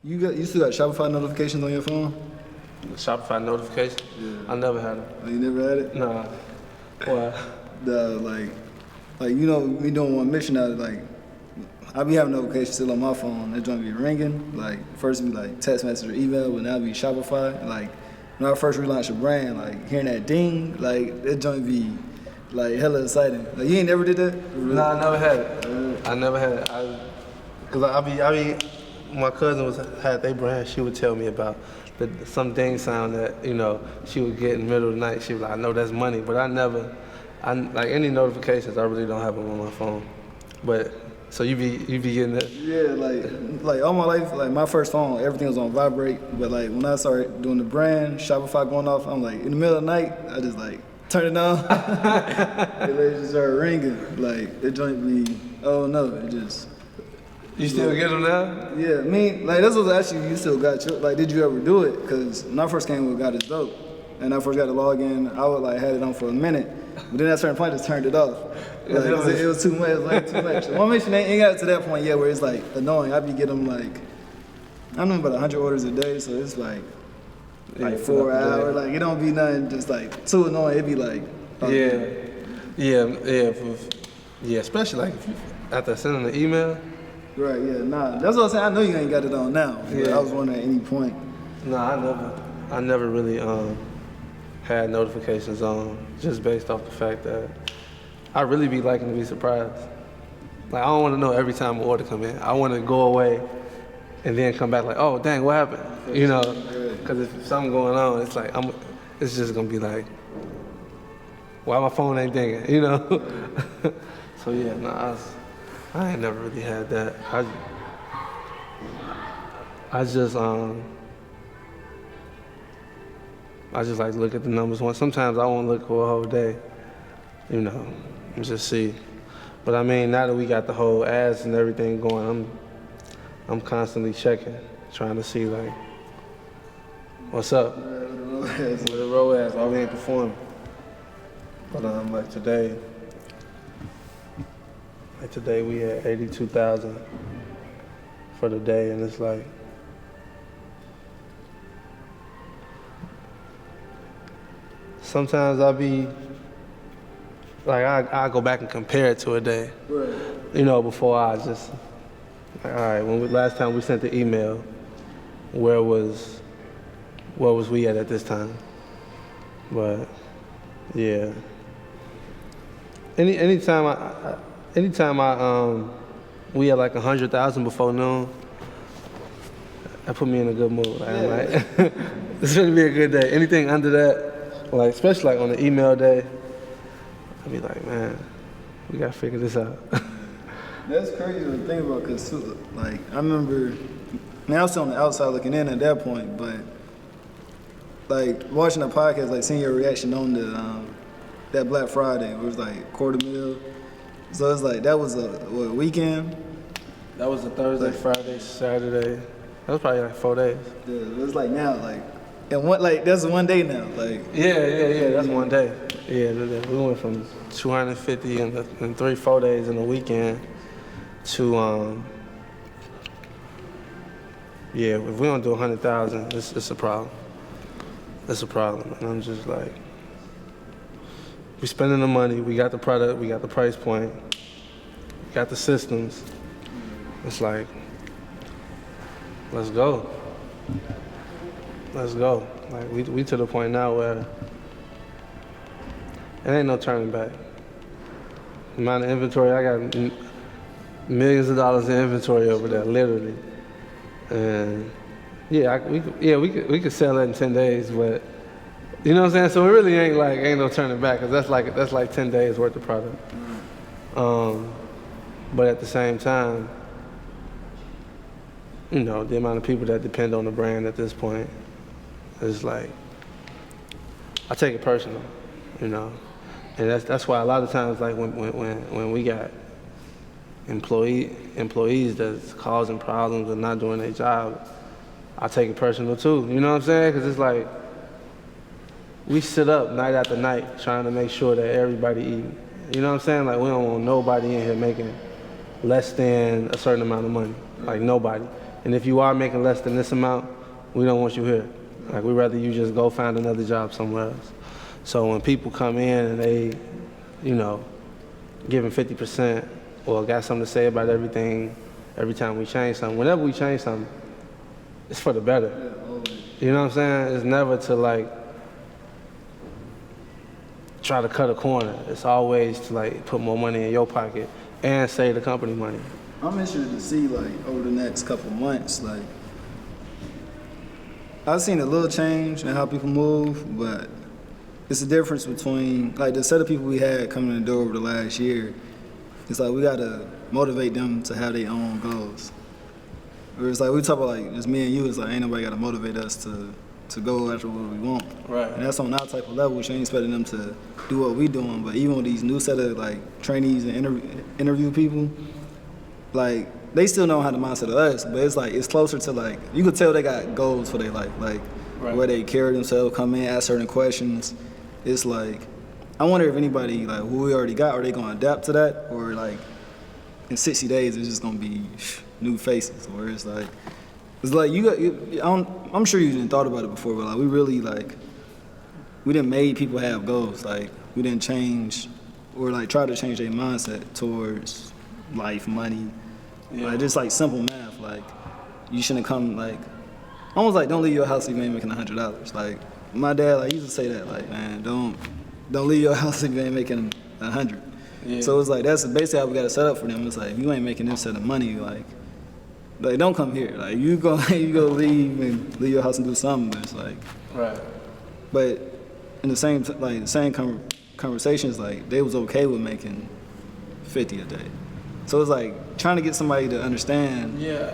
You still got Shopify notifications on your phone? Shopify notification? Yeah. I never had it. Oh, you never had it? Nah. Why? We doing one mission out of I be having notifications still on my phone. That joint be ringing. Like first it be like text message or email, but now it be Shopify. Like when I first relaunched a brand, like hearing that ding, like that joint be like hella exciting. Like you ain't never did that? Really? Nah, I never had it. I never had it. Cause I be, my cousin had their brand. She would tell me about some ding sound that she would get in the middle of the night. She was like, I know that's money, but I like any notifications. I really don't have them on my phone. But so you be getting that? Yeah, like all my life, like my first phone, everything was on vibrate. But like when I started doing the brand, Shopify going off, I'm like in the middle of the night, I just like turn it on. It just started ringing. Like it joint be, oh no, it just. You still get them now? Yeah, I mean, like this was actually you still got your, like did you ever do it? Cause when I first came with Got It Dope, and I first got to log in, I would like had it on for a minute, but then at a certain point I just turned it off. Like, it was too much. It was like too much. One mission ain't got to that point yet where it's like annoying. I be getting like, I'm doing about 100 orders a day, so it's like 4 hours. Like it don't be nothing just like too annoying. It be like yeah. Especially like if you, after sending the email. Right. Yeah. Nah. That's what I'm saying. I know you ain't got it on now. But I was wondering at any point. Nah, I never really had notifications on just based off the fact that I really be liking to be surprised. Like I don't want to know every time an order come in. I want to go away and then come back like, oh dang, what happened? Because if something going on, it's like it's just gonna be like, why my phone ain't dinging? So yeah, nah, I ain't never really had that. I just like to look at the numbers once. Sometimes I won't look for a whole day, and just see. But I mean, now that we got the whole ads and everything going, I'm constantly checking, trying to see like, what's up? Where the road ads? Why we ain't performing? But like today we had 82,000 for the day, and it's like, sometimes I'll be like, I go back and compare it to a day, right. Before I just, like, all right, last time we sent the email, where was we at this time? But yeah, anytime we had like 100,000 before noon, that put me in a good mood. Like, I'm like, it's gonna be a good day. Anything under that, like especially like on the email day, I'd be like, man, we gotta figure this out. That's crazy to think about, cause like I remember, I was still on the outside looking in at that point, but like watching the podcast, like seeing your reaction on the that Black Friday, it was like $250,000. So it's like that was a weekend. That was a Thursday, Friday, Saturday. That was probably like 4 days. Yeah, it was like now, like, and that's one day now, like. Yeah, that's one day. Yeah, we went from 250 in 3-4 days in a weekend to if we don't do 100,000, it's a problem. It's a problem, and I'm just like, we spending the money, we got the product, we got the price point, we got the systems. It's like, let's go. Let's go. Like we to the point now where it ain't no turning back. The amount of inventory, I got millions of dollars in inventory over there, literally. And we could sell it in 10 days, but you know what I'm saying? So it really ain't no turning back, because that's like 10 days worth of product. But at the same time, the amount of people that depend on the brand at this point is like, I take it personal, and that's why a lot of times, like when we got employees that's causing problems and not doing their job, I take it personal too. You know what I'm saying? Because it's like, we sit up night after night trying to make sure that everybody eating. You know what I'm saying? Like, we don't want nobody in here making less than a certain amount of money. Like, nobody. And if you are making less than this amount, we don't want you here. Like, we'd rather you just go find another job somewhere else. So when people come in and they, you know, giving 50% or got something to say about everything, every time we change something, whenever we change something, it's for the better. You know what I'm saying? It's never to like try to cut a corner. It's always to like put more money in your pocket and save the company money. I'm interested to see like over the next couple months, like I've seen a little change in how people move, but it's a difference between like the set of people we had coming in the door over the last year. It's like we gotta motivate them to have their own goals. Or it's like we talk about like just me and you. It's like ain't nobody gotta motivate us to go after what we want. Right. And that's on our type of level, which ain't expecting them to do what we doing. But even with these new set of like trainees and interview people, like they still know how the mindset of us, but it's like it's closer to like you could tell they got goals for their life, like where they carry themselves, come in, ask certain questions. It's like I wonder if anybody like who we already got, are they gonna adapt to that, or like in 60 days it's just gonna be new faces, or it's like I'm sure you didn't thought about it before, but like we really like we didn't make people have goals, like we didn't change or like try to change their mindset towards life, money, like just like simple math. Like you shouldn't come like almost like don't leave your house if you ain't making $100. Like my dad like used to say that, like man don't leave your house if you ain't making 100. Yeah. So it's like that's basically how we got to set up for them. It's like if you ain't making this set of money, like don't come here. Like you go leave your house and do something. But it's like right. But in the same conversations, like they was okay with making 50 a day. So it's like trying to get somebody to understand. Yeah,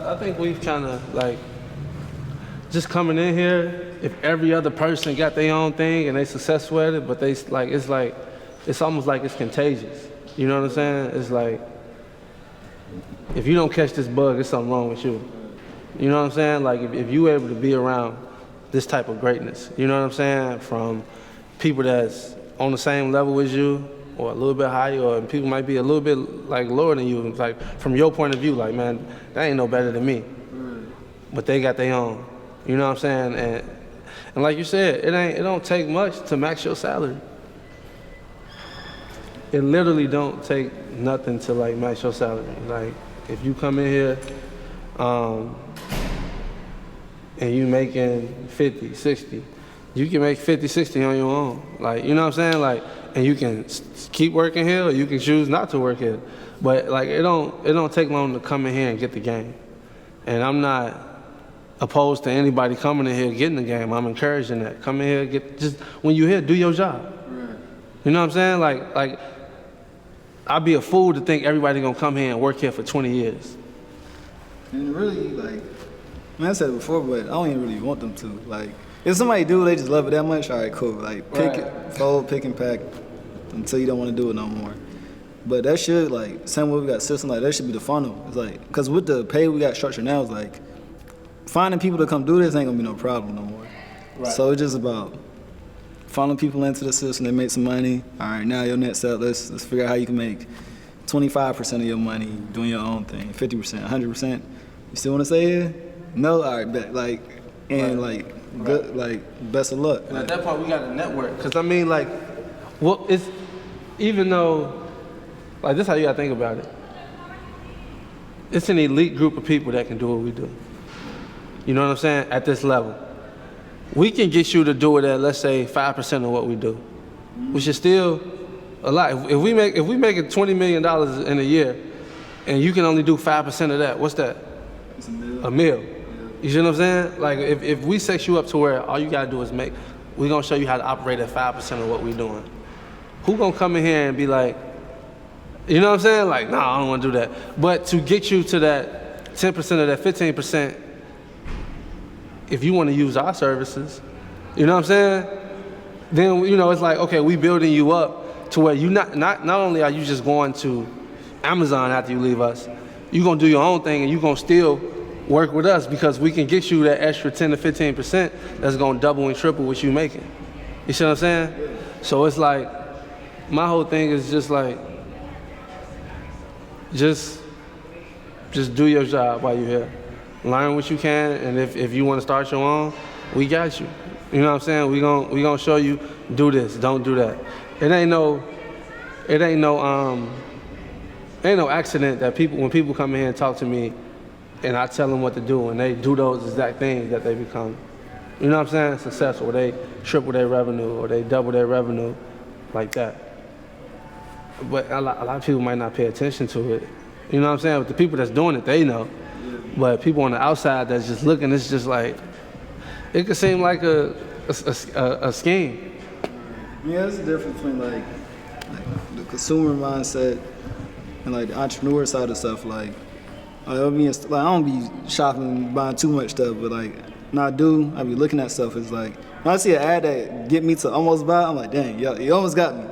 I think we've kind of like just coming in here. If every other person got their own thing and they successful at it, but it's almost like it's contagious. You know what I'm saying? It's like if you don't catch this bug, there's something wrong with you. You know what I'm saying? Like if you able to be around this type of greatness, you know what I'm saying? From people that's on the same level as you, or a little bit higher, or people might be a little bit like lower than you. Like from your point of view, like man, they ain't no better than me, but they got their own. You know what I'm saying? And like you said, it don't take much to max your salary. It literally don't take nothing to like max your salary. Like if you come in here and you making 50, 60, you can make 50, 60 on your own. Like, you know what I'm saying? Like, and you can keep working here or you can choose not to work here. But like it don't take long to come in here and get the game. And I'm not opposed to anybody coming in here getting the game. I'm encouraging that. Come in here, just when you're here, do your job. Right. You know what I'm saying? Like I'd be a fool to think everybody gonna come here and work here for 20 years. And really, like, I said it before, but I don't even really want them to. Like, if somebody do, they just love it that much, all right, cool. Like, pick it, fold, pick and pack until you don't want to do it no more. But that should, like, same way we got system, like, that should be the funnel. It's like, because with the pay we got structured now, it's like, finding people to come do this ain't gonna be no problem no more. Right. So it's just about funneling people into the system, they make some money. All right, now your next step, let's figure out how you can make 25% of your money doing your own thing, 50%, 100%. You still want to stay here? No, all right, bet. Like, and like, good, like, best of luck. And at that point, we got a network. Cause I mean, like, well, it's even though, like, this is how you gotta think about it. It's an elite group of people that can do what we do. You know what I'm saying? At this level. We can get you to do it at, let's say, 5% of what we do, which is still a lot. If we make it $20 million in a year, and you can only do 5% of that, what's that? It's a meal. A meal. Yeah. You see what I'm saying? Like if we set you up to where all you gotta do is we're gonna show you how to operate at 5% of what we're doing. Who gonna come in here and be like, you know what I'm saying? Like, nah, I don't wanna do that. But to get you to that 10% of that 15%, if you want to use our services, you know what I'm saying? Then, you know, it's like, okay, we building you up to where you not only are you just going to Amazon after you leave us, you're going to do your own thing and you're going to still work with us because we can get you that extra 10 to 15% that's going to double and triple what you're making. You see what I'm saying? Yeah. So it's like, my whole thing is just like, just do your job while you're here. learn what you can, and if you want to start your own, we got you. You know what I'm saying? We gonna show you, do this, don't do that. It ain't no accident that when people come in here and talk to me, and I tell them what to do, and they do those exact things, that they become, you know what I'm saying, successful. Or they triple their revenue, or they double their revenue, like that. But a lot of people might not pay attention to it. You know what I'm saying? But the people that's doing it, they know. But people on the outside that's just looking, it's just like, it could seem like a scheme. Yeah, there's a difference between like the consumer mindset and like the entrepreneur side of stuff. Like I don't be shopping, buying too much stuff, but like when I do, I be looking at stuff. It's like when I see an ad that get me to almost buy, I'm like, dang, yo, you almost got me.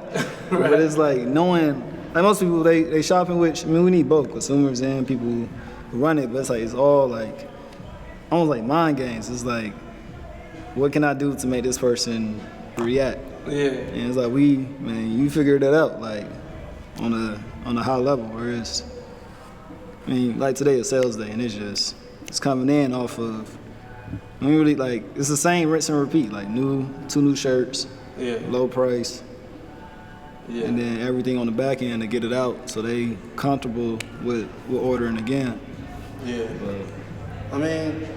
Right. But it's like knowing, like most people, they shopping, which I mean, we need both consumers and people who run it. But it's like it's all like almost like mind games. It's like, what can I do to make this person react? Yeah. And it's like you figured that out like on a high level. Whereas, I mean, like today is sales day, and it's coming in off of. I mean, really like it's the same rinse and repeat. Like two new shirts, low price, and then everything on the back end to get it out so they comfortable with ordering again. Yeah. I mean,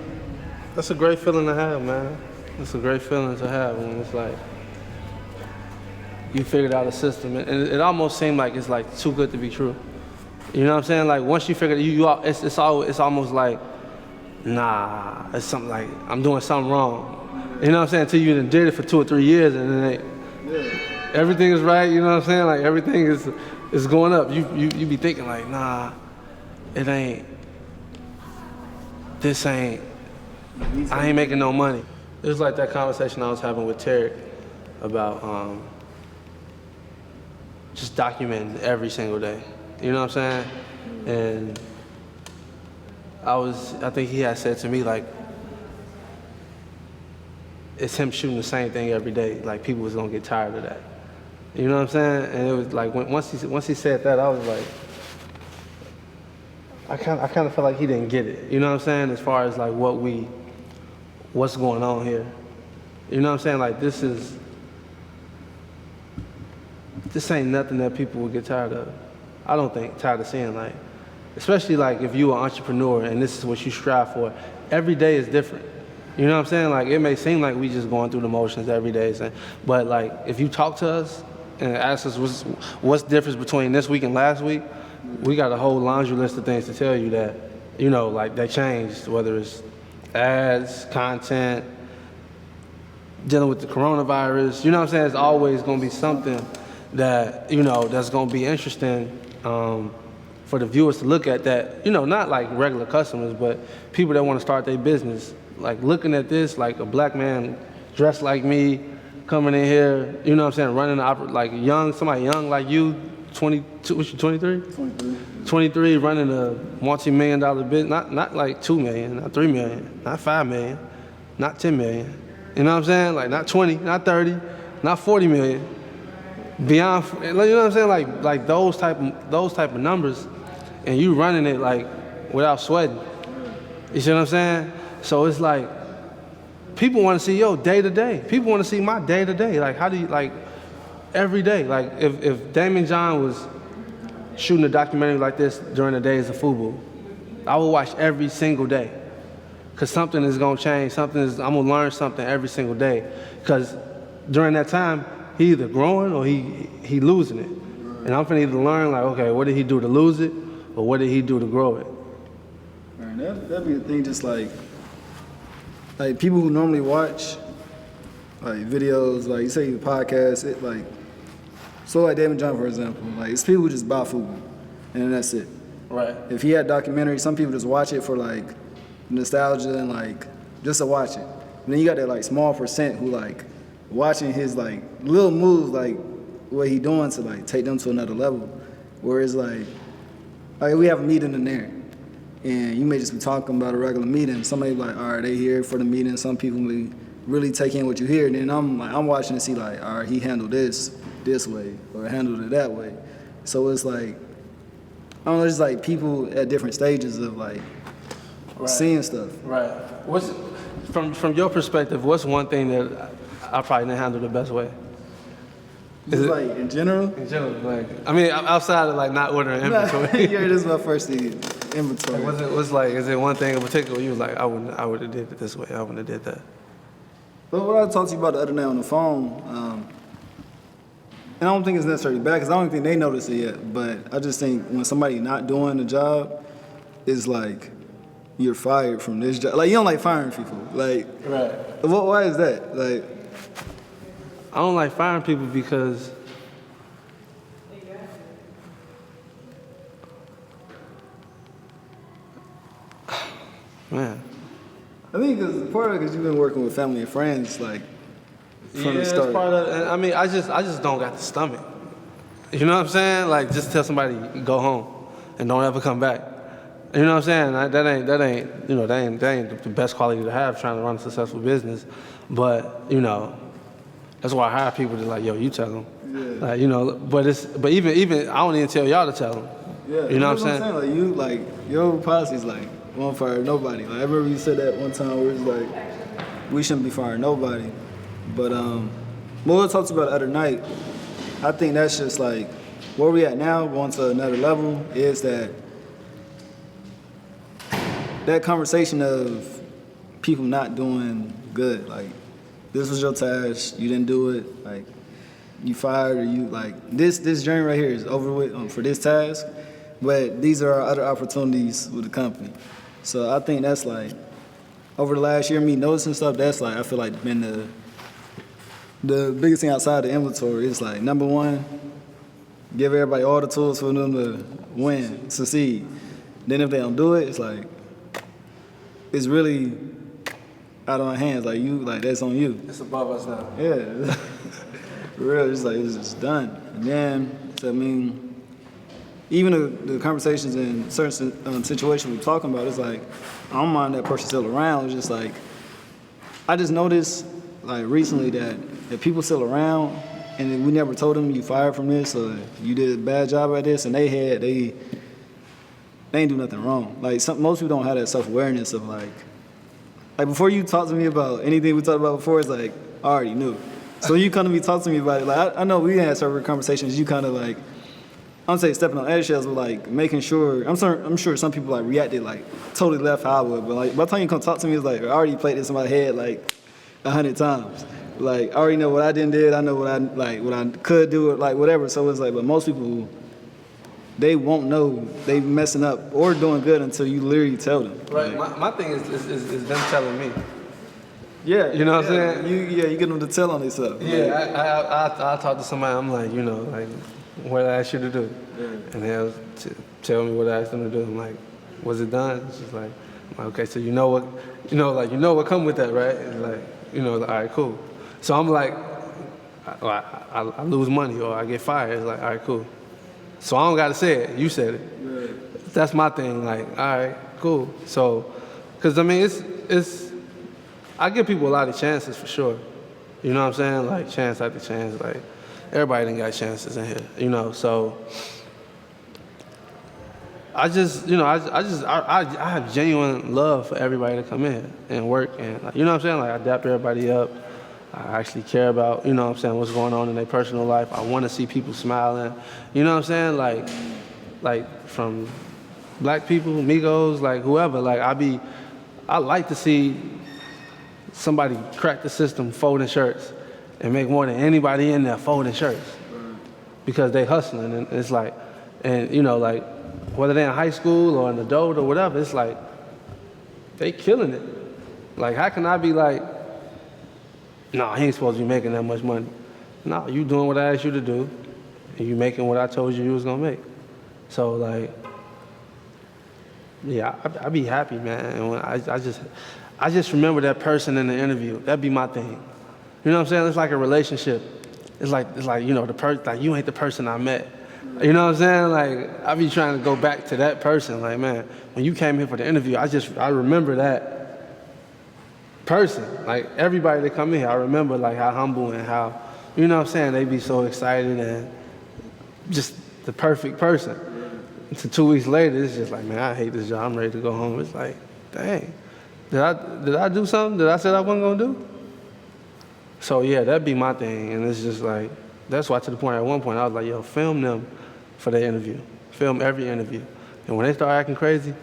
that's a great feeling to have, man. It's a great feeling to have when it's like you figured out a system, and it almost seemed like it's like too good to be true. You know what I'm saying? Like once you figure it, it's almost like, nah, it's something like I'm doing something wrong. You know what I'm saying? Until you did it for 2 or 3 years, and then everything is right. You know what I'm saying? Like everything is going up. You be thinking like, nah, it ain't. This ain't. I ain't making no money. It was like that conversation I was having with Torey about just documenting every single day. You know what I'm saying? And I think he had said to me like, it's him shooting the same thing every day. Like people was gonna get tired of that. You know what I'm saying? And it was like once he said that, I was like, I kind of felt like he didn't get it. You know what I'm saying? As far as like what's going on here. You know what I'm saying? Like this ain't nothing that people will get tired of. I don't think tired of seeing, like, especially like if you're an entrepreneur and this is what you strive for, every day is different. You know what I'm saying? Like it may seem like we just going through the motions every day, but like if you talk to us and ask us what's the difference between this week and last week, we got a whole laundry list of things to tell you that, you know, like they changed, whether it's ads, content, dealing with the coronavirus. You know what I'm saying? It's always going to be something that, you know, that's going to be interesting for the viewers to look at that, you know, not like regular customers, but people that want to start their business. Like looking at this, like a black man dressed like me, coming in here, you know what I'm saying, running like somebody young like you, 22, what you, 23? 23, running a multi-million-dollar business, not like 2 million, not 3 million, not 5 million, not 10 million. You know what I'm saying? Like not 20, not 30, not 40 million. Beyond, you know what I'm saying? Like those type of numbers, and you running it like without sweating. You see what I'm saying? So it's like people want to see your day to day. People want to see my day to day. Like how do you like every day? Like if Damon John was shooting a documentary like this during the days of FUBU, I would watch every single day, cause something is gonna change. I'm gonna learn something every single day, cause during that time, he either growing or he losing it. And I'm finna either learn like, okay, what did he do to lose it, or what did he do to grow it? Man, that'd be the thing, just like people who normally watch like videos, like you say the podcast, it like, so like David John, for example, like it's people who just buy food and then that's it. Right. If he had documentary, some people just watch it for like nostalgia and like just to watch it. And then you got that like small percent who like watching his like little moves, like what he doing to like take them to another level. Whereas like we have a meeting in there, and you may just be talking about a regular meeting. Somebody be like, all right, they here for the meeting. Some people may really take in what you hear. And then I'm watching to see like, all right, he handled this way or handled it that way. So it's like, I don't know, it's like people at different stages of like seeing stuff. Right. What's from your perspective? What's one thing that I probably didn't handle the best way? Is it like in general? In general, like I mean, outside of like not ordering inventory. Yeah, this is my first thing. Inventory. Is it one thing in particular you was like, I would have did it this way. I wouldn't have did that. But what I talked to you about the other night on the phone, and I don't think it's necessarily bad because I don't think they notice it yet. But I just think when somebody not doing the job, it's like you're fired from this job. Like you don't like firing people. Like, right. Why is that? Like, I don't like firing people because man. I think it's part of it because you've been working with family and friends, like, from the start. It's part of. I mean, I just don't got the stomach. You know what I'm saying? Like, just tell somebody go home and don't ever come back. You know what I'm saying? That ain't the best quality to have trying to run a successful business. But that's why I hire people to like, yo, you tell them. Yeah. Like, but even I don't even tell y'all to tell them. Yeah. You know what I'm saying? Like your policy's like, won't fire nobody. Like I remember you said that one time where it's like, we shouldn't be firing nobody. But what we talked about the other night, I think that's just like where we at now, going to another level, is that conversation of people not doing good. Like, this was your task, you didn't do it, like, you fired, or you, like, this journey right here is over with for this task, but these are our other opportunities with the company. So I think that's like, over the last year, me noticing stuff, that's like, I feel like been the biggest thing outside the inventory is like, number one, give everybody all the tools for them to win, succeed. Then if they don't do it, it's like, it's really out of our hands. Like that's on you. It's above us now. Yeah. For real, it's like, it's just done. And then, so I mean, even the conversations in certain situations we're talking about, it's like, I don't mind that person still around. It's just like, I just noticed, like, recently that if people still around and we never told them you fired from this or you did a bad job at this, and they ain't do nothing wrong. Like, most people don't have that self-awareness of like before you talk to me about anything we talked about before, it's like, I already knew. So you come to me, talk to me about it. Like, I know we had several conversations, you kind of like, I'm saying stepping on eggshells, but like making sure, I'm sure some people like reacted like totally left how I would, but like by the time you come talk to me, it's like, I already played this in my head like 100 times. Like, I already know what I did, I know what I could do, like whatever. So it's like, but most people, they won't know they messing up or doing good until you literally tell them. Right. Like, My thing is them telling me. Yeah. You know what I'm saying? You get them to tell on themselves. Yeah. I talk to somebody. I'm like, like what I asked you to do, and they'll tell me what I asked them to do. I'm like, was it done? It's just like, okay, so you know what come with that, right? It's like, all right, cool. So I'm like, I lose money or I get fired. It's like, all right, cool. So I don't got to say it. You said it. Right. That's my thing. Like, all right, cool. So, because I mean, I give people a lot of chances for sure. You know what I'm saying? Like, chance after chance. Like, everybody done got chances in here. So I just, I have genuine love for everybody to come in and work, and like, you know what I'm saying? Like, I dap everybody up. I actually care about, what's going on in their personal life. I want to see people smiling. You know what I'm saying? Like from black people, Migos, like whoever. Like I like to see somebody crack the system folding shirts and make more than anybody in there folding shirts because they hustling. And it's like, and like whether they're in high school or an adult or whatever, it's like they killing it. Like, how can I be like, no, he ain't supposed to be making that much money. No, you doing what I asked you to do, and you making what I told you was gonna make. So like, yeah, I be happy, man. And when I just remember that person in the interview. That'd be my thing. You know what I'm saying? It's like a relationship. It's like like you ain't the person I met. You know what I'm saying? Like, I be trying to go back to that person. Like, man, when you came here for the interview, I remember that person. Like, everybody that come in here, I remember like how humble and how, you know what I'm saying, they be so excited and just the perfect person. So 2 weeks later, it's just like, man, I hate this job. I'm ready to go home. It's like, dang, did I do something that I said I wasn't gonna do? So yeah, that'd be my thing. And it's just like, that's why to the point, at one point I was like, yo, film them for their interview. Film every interview. And when they start acting crazy,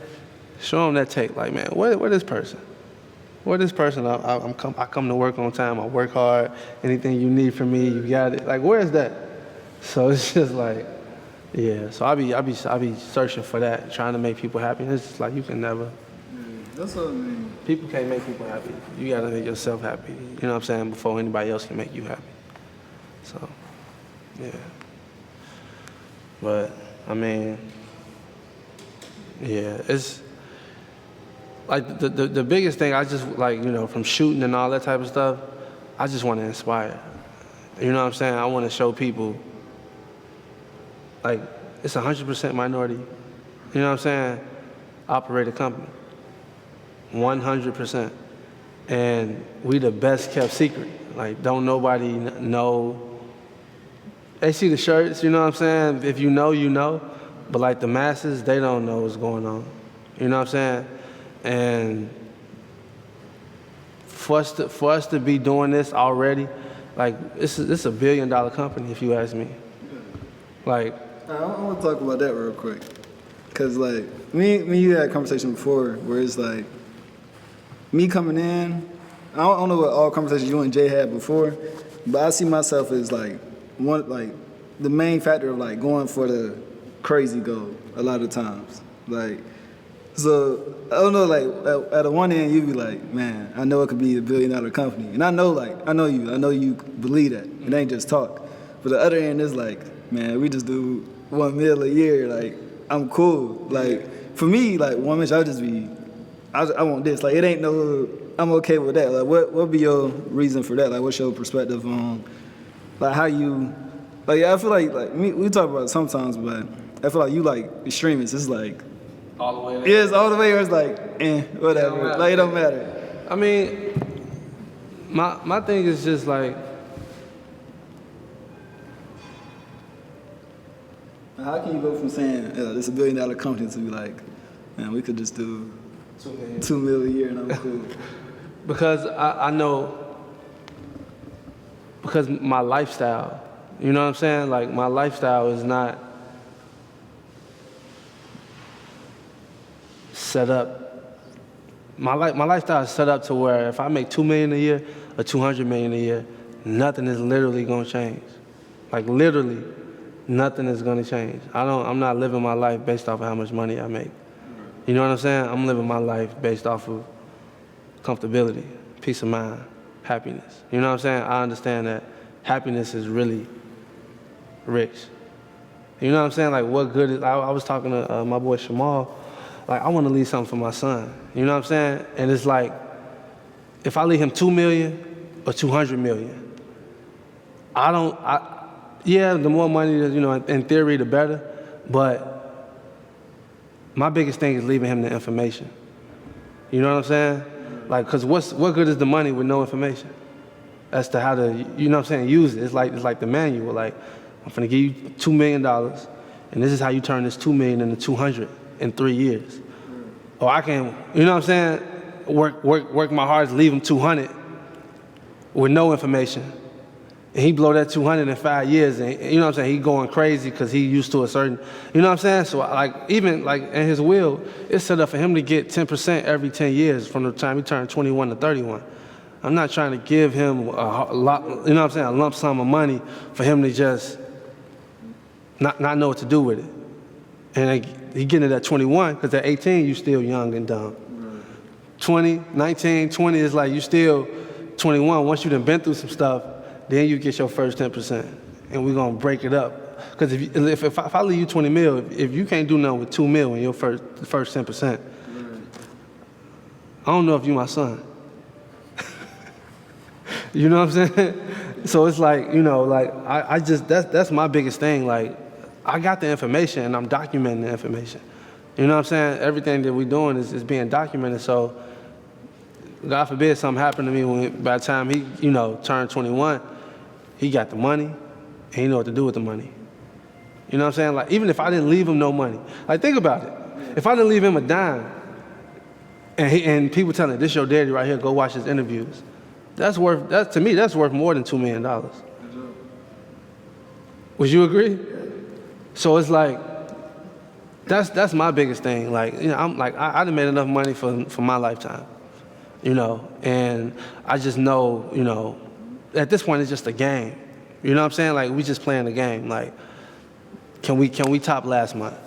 show them that tape. Like, man, where this person? Where this person? I come to work on time. I work hard. Anything you need from me, you got it. Like, where's that? So it's just like, yeah. So I be searching for that, trying to make people happy. And it's just like, you can never. That's what I mean. People can't make people happy. You gotta make yourself happy. You know what I'm saying? Before anybody else can make you happy. So, yeah. But I mean, yeah, it's like the biggest thing. I just like, you know, from shooting and all that type of stuff. I just want to inspire. You know what I'm saying? I want to show people like it's 100% minority. You know what I'm saying? Operate a company. 100%. And we the best kept secret. Like, don't nobody know. They see the shirts, you know what I'm saying? If you know, you know. But like the masses, they don't know what's going on. You know what I'm saying? And for us to be doing this already, like this is $1 billion company, if you ask me. Like, I want to talk about that real quick. Cause like me you had a conversation before where it's like me coming in, I don't know what all conversations you and Jay had before, but I see myself as like the main factor of like going for the crazy goal a lot of times. Like, so I don't know, like at the one end you be like, man, I know it could be $1 billion company, and I know you believe that. It ain't just talk. But the other end is like, man, we just do $1 million a year. Like, I'm cool. Like, for me, like, $1 million, I'll just be, I want this. Like, it ain't no, I'm okay with that. Like, what would be your reason for that? Like, what's your perspective on, like, how you, like, I feel like me, we talk about it sometimes, but I feel like you, like, extremists. It's like, all the way there. Yeah, it's all the way where it's like, whatever. Like, it don't matter. I mean, my thing is just like, how can you go from saying it's $1 billion company to be like, man, we could just do $2 million a year and I'm cool? Because I know, because my lifestyle, you know what I'm saying? Like, my lifestyle is not set up. My lifestyle is set up to where if I make $2 million a year or $200 million a year, nothing is literally gonna change. Like, literally, nothing is gonna change. I'm not living my life based off of how much money I make. You know what I'm saying? I'm living my life based off of comfortability, peace of mind, happiness. You know what I'm saying? I understand that happiness is really rich. You know what I'm saying? Like, what good is, I was talking to my boy Shamal, like, I want to leave something for my son. You know what I'm saying? And it's like, if I leave him $2 million or $200 million, yeah, the more money, you know, in theory, the better. But my biggest thing is leaving him the information. You know what I'm saying? Like, cause what good is the money with no information as to how to, you know what I'm saying, use it? It's like the manual. Like, I'm finna give you $2 million, and this is how you turn this $2 million into 200 in 3 years. Or I can, you know what I'm saying, work my hardest, leave him 200 with no information. And he blow that 200 in 5 years, and you know what I'm saying, he going crazy because he used to a certain, you know what I'm saying? So like, even like in his will, it's set up for him to get 10% every 10 years from the time he turned 21 to 31. I'm not trying to give him a lot, you know what I'm saying, a lump sum of money for him to just not know what to do with it. And he getting it at 21, because at 18, you still young and dumb. 20, 19, 20 is like you still 21. Once you done been through some stuff, then you get your first 10%, and we're gonna break it up. Because if I leave you 20 mil, if you can't do nothing with 2 mil in your first 10%, I don't know if you my son. You know what I'm saying? So it's like, you know, like I just that's my biggest thing. Like, I got the information and I'm documenting the information. You know what I'm saying? Everything that we're doing is being documented. So God forbid something happened to me by the time he, you know, turned 21, he got the money and he know what to do with the money. You know what I'm saying? Like, even if I didn't leave him no money, like, think about it. If I didn't leave him a dime, and people telling this your daddy right here, go watch his interviews. To me, that's worth more than $2 million. Would you agree? So it's like, that's my biggest thing. Like, I'm like, I done made enough money for my lifetime, and I just know, at this point it's just a game. You know what I'm saying? Like, we just playing the game. Like, can we top last month?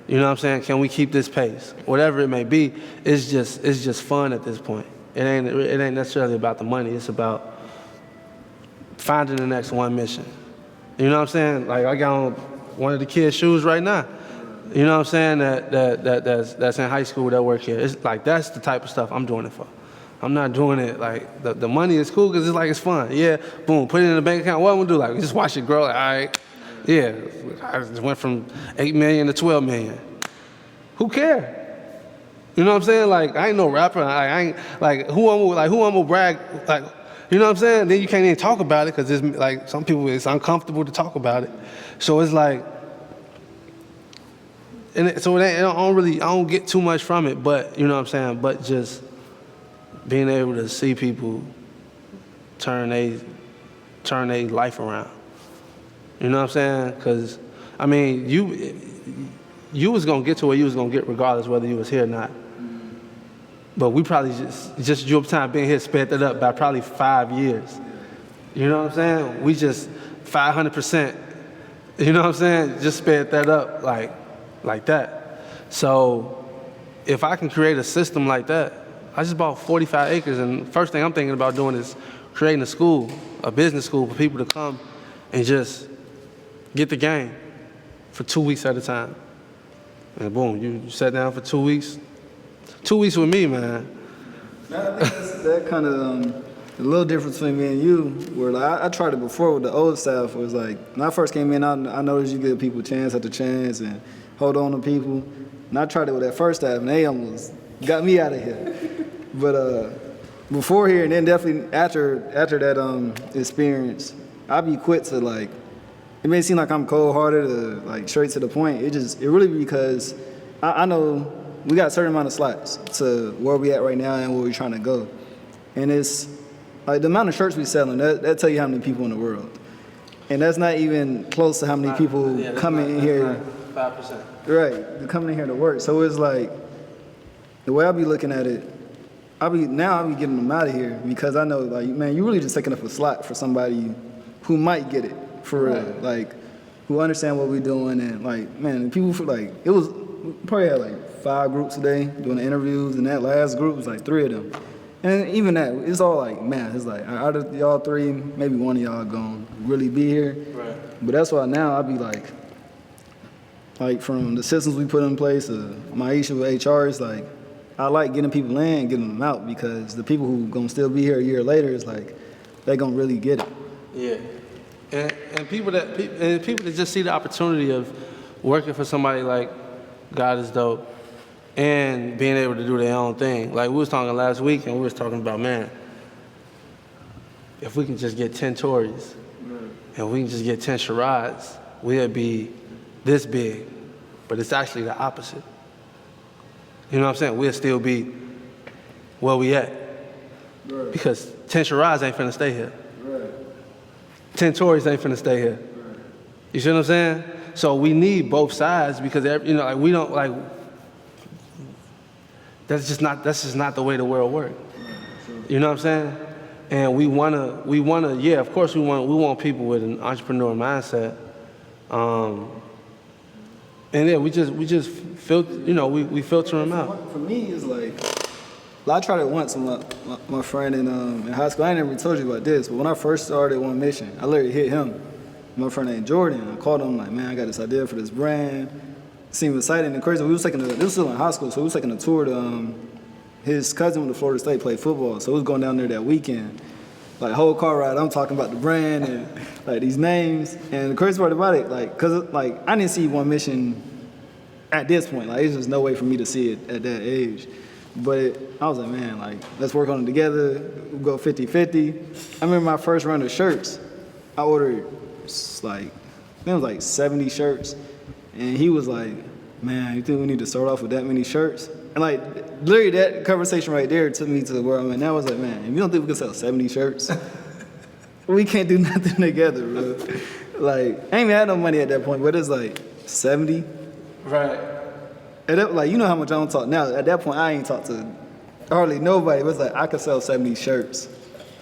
You know what I'm saying? Can we keep this pace? Whatever it may be, it's just fun at this point. It ain't necessarily about the money. It's about finding the next one mission. You know what I'm saying? Like, I got on one of the kids' shoes right now. You know what I'm saying? That's in high school that work here. It's like, that's the type of stuff I'm doing it for. I'm not doing it like the money is cool because it's fun. Yeah, boom, put it in the bank account. What I'm gonna do? Like, just watch it grow. Like, all right, yeah, I just went from 8 million to 12 million. Who care? You know what I'm saying? Like, I ain't no rapper. I ain't like who I'm gonna brag. Like, you know what I'm saying? Then you can't even talk about it because it's like some people it's uncomfortable to talk about it. So it's like, I don't get too much from it. But you know what I'm saying? But just being able to see people turn their life around. You know what I'm saying? Because, I mean, you was going to get to where you was going to get regardless whether you was here or not. But we probably just your time being here sped that up by probably 5 years. You know what I'm saying? We just 500%, you know what I'm saying? Just sped that up like that. So if I can create a system like that, I just bought 45 acres, and the first thing I'm thinking about doing is creating a business school for people to come and just get the game for 2 weeks at a time. And boom, you sat down for 2 weeks. 2 weeks with me, man. I think that's that kind of a little difference between me and you, where like, I tried it before with the old staff. It was like, when I first came in, I noticed you give people chance after chance and hold on to people. And I tried it with that first staff, and they almost got me out of here. But before here, and then definitely after that experience, I'd be quick to like, it may seem like I'm cold-hearted or like straight to the point. It really because I know we got a certain amount of slots to where we at right now and where we're trying to go. And it's like the amount of shirts we selling, that tell you how many people in the world. And that's not even close to how many people coming in here. 5%. Right, coming in here to work. So it's like, the way I be looking at it, I'll be getting them out of here because I know, like, man, you really just taking up a slot for somebody who might get it for real, like, who understand what we're doing. And like, man, people feel like we probably had like 5 groups a day doing the interviews, and that last group was like 3 of them. And even that, it's all like, man, it's like out of y'all 3, maybe one of y'all gonna really be here. Right. But that's why now I be like from the systems we put in place, my issue with HR is like, I like getting people in and getting them out because the people who gonna still be here a year later is like, they gonna really get it. Yeah, and people that just see the opportunity of working for somebody like God is Dope and being able to do their own thing. Like we was talking last week, and we was talking about, man, if we can just get 10 Toreys and we can just get 10 Sharods, we'll be this big. But it's actually the opposite. You know what I'm saying? We'll still be where we at. Right. Because 10 Sharods ain't finna stay here. Right. 10 Toreys ain't finna stay here. Right. You see what I'm saying? So we need both sides because, you know, like we don't, like, that's just not the way the world works. Right. You know what I'm saying? And we wanna, yeah, of course we want people with an entrepreneur mindset. And yeah, we just filter, you know, we filter them out. For me, it's like, I tried it once with my friend in high school. I ain't never told you about this, but when I first started One Mission, I literally hit him, my friend named Jordan. I called him like, man, I got this idea for this brand. It seemed exciting and crazy. This was still in high school, so we was taking a tour to, his cousin went to Florida State, played football, so we was going down there that weekend. Like, whole car ride, I'm talking about the brand and like these names. And the crazy part about it, like, cause like I didn't see One Mission at this point. Like, there's just no way for me to see it at that age. But I was like, man, like, let's work on it together. We'll go 50-50. I remember my first run of shirts. I ordered like, I think it was like 70 shirts. And he was like, man, you think we need to start off with that many shirts? And And like, literally that conversation right there took me to where I'm at now. I was like, man, if you don't think we can sell 70 shirts, we can't do nothing together, bro. Like, I ain't even had no money at that point, but it's like 70. Right. And that, like, you know how much I don't talk now. At that point, I ain't talked to hardly nobody. It was like, I could sell 70 shirts.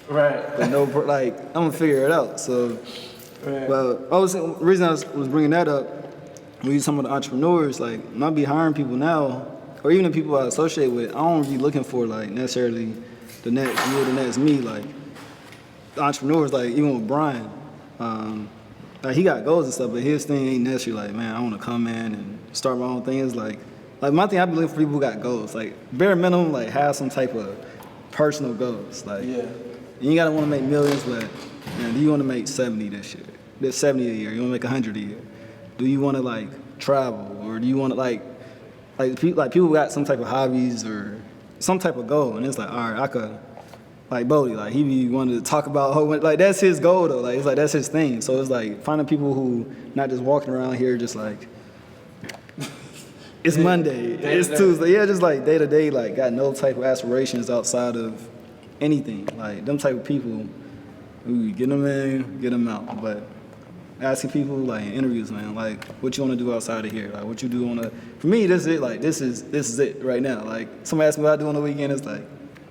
Right. But no, like, I'm gonna figure it out. So, Right. well, the reason I was bringing that up, when you some of the entrepreneurs, like, when I be hiring people now, or even the people I associate with, I don't be looking for, like, necessarily the next you or the next me. Like, the entrepreneurs, like, even with Brian, like, he got goals and stuff, but his thing ain't necessarily like, man, I want to come in and start my own thing. It's like my thing, I be looking for people who got goals. Like, bare minimum, like, have some type of personal goals. Like, Yeah. you gotta want to make millions, but man, do you want to make 70 this year? That's 70 a year. You want to make 100 a year? Do you want to like travel, or do you want to like people got some type of hobbies or some type of goal? And it's like, all right, I could like Bodie, like he be wanting to talk about like that's his goal though. Like it's like that's his thing. So it's like finding people who not just walking around here just like it's Monday, it's Tuesday. Yeah, just like day to day, like got no type of aspirations outside of anything. Like them type of people, we get them in, get them out. But asking people like in interviews, man, like what you want to do outside of here, like what you do on a. For me, this is it. Like this is it right now. Like somebody asks me what I do on the weekend, it's like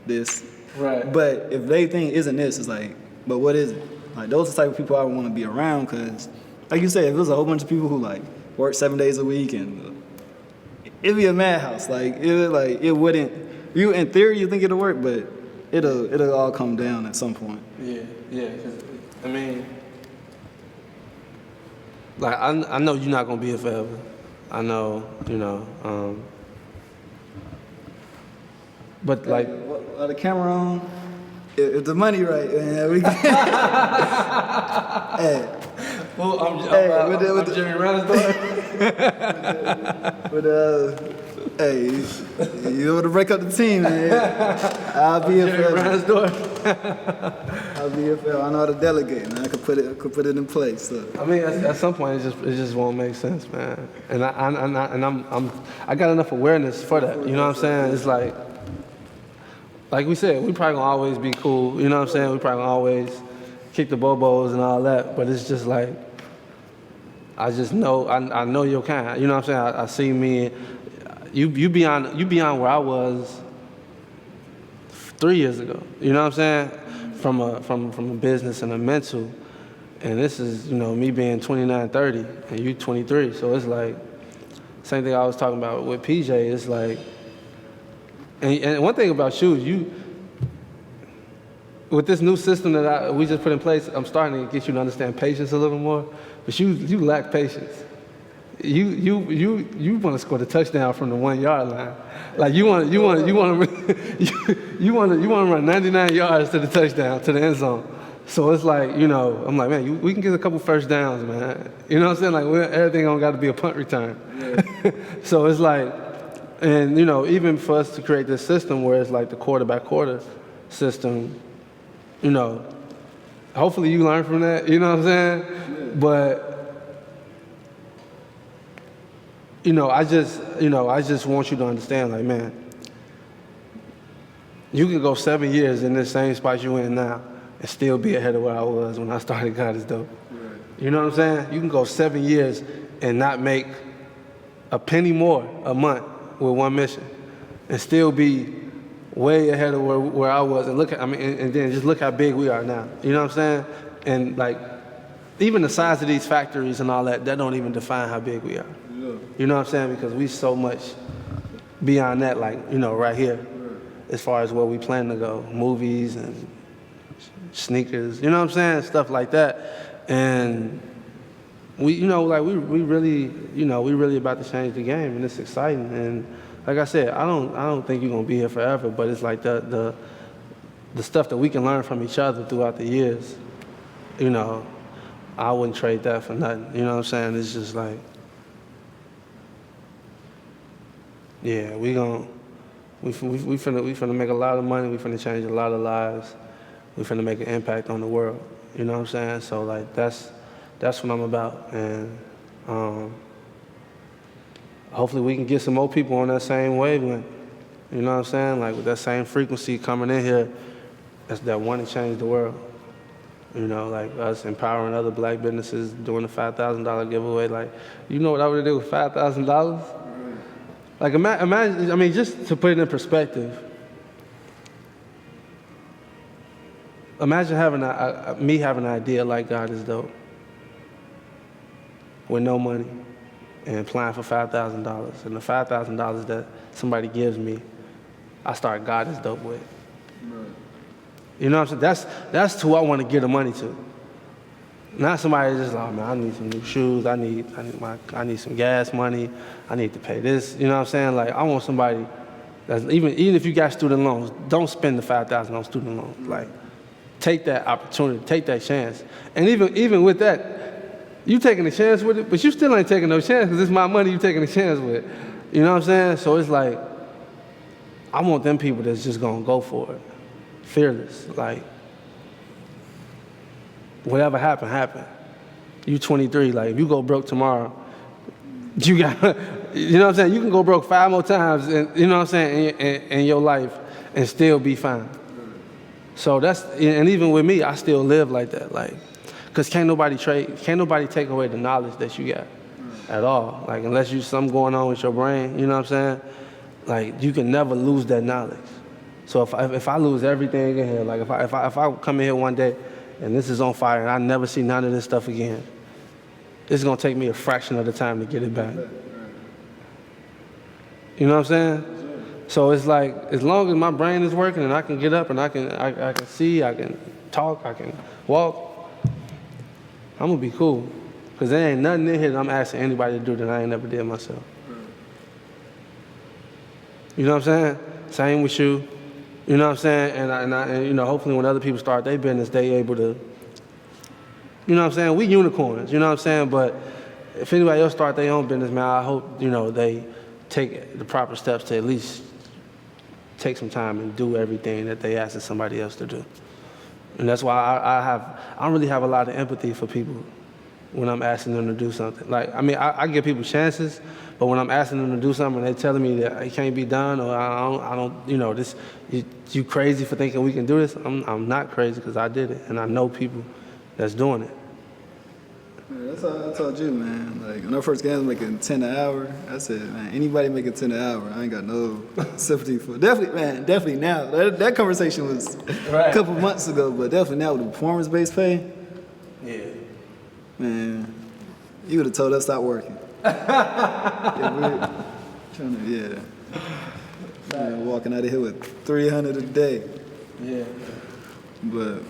this. Right. But if they think isn't this, it's like, but what is it? Like those are the type of people I want to be around, because, like you said, if it was a whole bunch of people who like work 7 days a week and it'd be a madhouse. Like it wouldn't. You in theory you think it'll work, but it'll all come down at some point. Yeah. 'Cause, I mean, like I know you're not gonna be here forever. I know, but like. The camera on. If the money right, man, we can. Hey. Well, I'm with Jerry Reynolds. Hey, you want to break up the team, man? I'll be here Jerry Reynolds door. I'll be here forever. I know how to delegate, man. I could put it in place. So. I mean, at some point, it just won't make sense, man. And I got enough awareness for that. You know what I'm saying? It's like we said, we probably gonna always be cool. You know what I'm saying? We probably gonna always kick the bobos and all that. But it's just like, I just know, I know your kind. You know what I'm saying? I see me. You beyond where I was 3 years ago. You know what I'm saying? From a business and a mental. And this is, me being 29, 30, and you 23. So it's like, same thing I was talking about with PJ. It's like, and one thing about shoes, with this new system that we just put in place, I'm starting to get you to understand patience a little more. But you lack patience. You want to score the touchdown from the 1 yard line. Like you want to run 99 yards to the touchdown, to the end zone. So it's like, I'm like, man, we can get a couple first downs, man. You know what I'm saying? Like everything don't got to be a punt return. Yeah. So it's like, and even for us to create this system where it's like the quarter-by-quarter system, hopefully you learn from that. You know what I'm saying? Yeah. But I just want you to understand, like, man, you can go 7 years in this same spot you in now and still be ahead of where I was when I started God is Dope. Right. You know what I'm saying? You can go 7 years and not make a penny more a month with one mission and still be way ahead of where I was. And and then just look how big we are now. You know what I'm saying? And like, even the size of these factories and all that don't even define how big we are. Yeah. You know what I'm saying? Because we so much beyond that, like, right here, as far as where we plan to go, movies and sneakers, you know what I'm saying? Stuff like that. And we really about to change the game, and it's exciting. And like I said, I don't think you're gonna be here forever, but it's like the stuff that we can learn from each other throughout the years, I wouldn't trade that for nothing. You know what I'm saying? It's just like, yeah, we finna make a lot of money. We finna change a lot of lives. We finna make an impact on the world. You know what I'm saying? So like that's what I'm about. And hopefully we can get some more people on that same wavelength. You know what I'm saying? Like with that same frequency coming in here, that's that want to change the world. You know, like us empowering other black businesses, doing the $5,000 giveaway. Like, you know what I would do with $5,000? Like imagine, I mean, just to put it in perspective, imagine having me having an idea like God is dope with no money and applying for $5,000. And the $5,000 that somebody gives me, I start God is dope with. Right. You know what I'm saying? That's who I want to give the money to. Not somebody just like, oh, man, I need some new shoes. I need some gas money. I need to pay this. You know what I'm saying? Like, I want somebody that's even if you got student loans, don't spend the $5,000 on student loans. Like, take that opportunity, take that chance. And even with that, you taking a chance with it, but you still ain't taking no chance because it's my money you taking a chance with. You know what I'm saying? So it's like, I want them people that's just gonna go for it. Fearless. Like, whatever happened. You 23, like if you go broke tomorrow, you got, you know what I'm saying? You can go broke 5 more times, and you know what I'm saying, in your life and still be fine. So and even with me, I still live like that, like, cause can't nobody take away the knowledge that you got at all. Like unless you something going on with your brain, you know what I'm saying? Like you can never lose that knowledge. So if I lose everything in here, like if I come in here one day and this is on fire and I never see none of this stuff again, it's gonna take me a fraction of the time to get it back. You know what I'm saying? So it's like, as long as my brain is working and I can get up and I can see, I can talk, I can walk, I'm gonna be cool. Cause there ain't nothing in here that I'm asking anybody to do that I ain't never did myself. You know what I'm saying? Same with you. You know what I'm saying? And you know, hopefully when other people start their business, they able to, you know what I'm saying? We unicorns, you know what I'm saying? But if anybody else start their own business, man, I hope, you know, they take the proper steps to at least take some time and do everything that they ask somebody else to do. And that's why I don't really have a lot of empathy for people when I'm asking them to do something. Like, I mean, I give people chances, but when I'm asking them to do something and they're telling me that it can't be done, or I don't, you know, you crazy for thinking we can do this? I'm not crazy because I did it, and I know people that's doing it. Yeah, that's all I told you, man. Like, when I first got making 10 an hour, I said, man, anybody making 10 an hour, I ain't got no sympathy for. Definitely now. That conversation was a couple months ago, but definitely now with the performance-based pay. Yeah. Man, you would have told us stop working. Yeah. Man, walking out of here with $300 a day. Yeah. But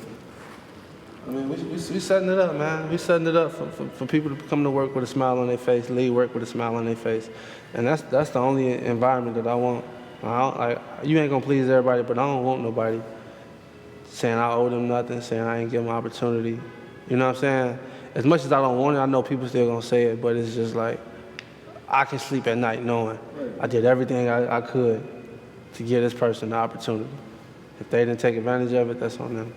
I mean, we setting it up, man. We setting it up for people to come to work with a smile on their face, leave work with a smile on their face, and that's the only environment that I want. You ain't gonna please everybody, but I don't want nobody saying I owe them nothing, saying I ain't give them opportunity. You know what I'm saying? As much as I don't want it, I know people still gonna say it, but it's just like, I can sleep at night knowing I did everything I could to give this person the opportunity. If they didn't take advantage of it, that's on them.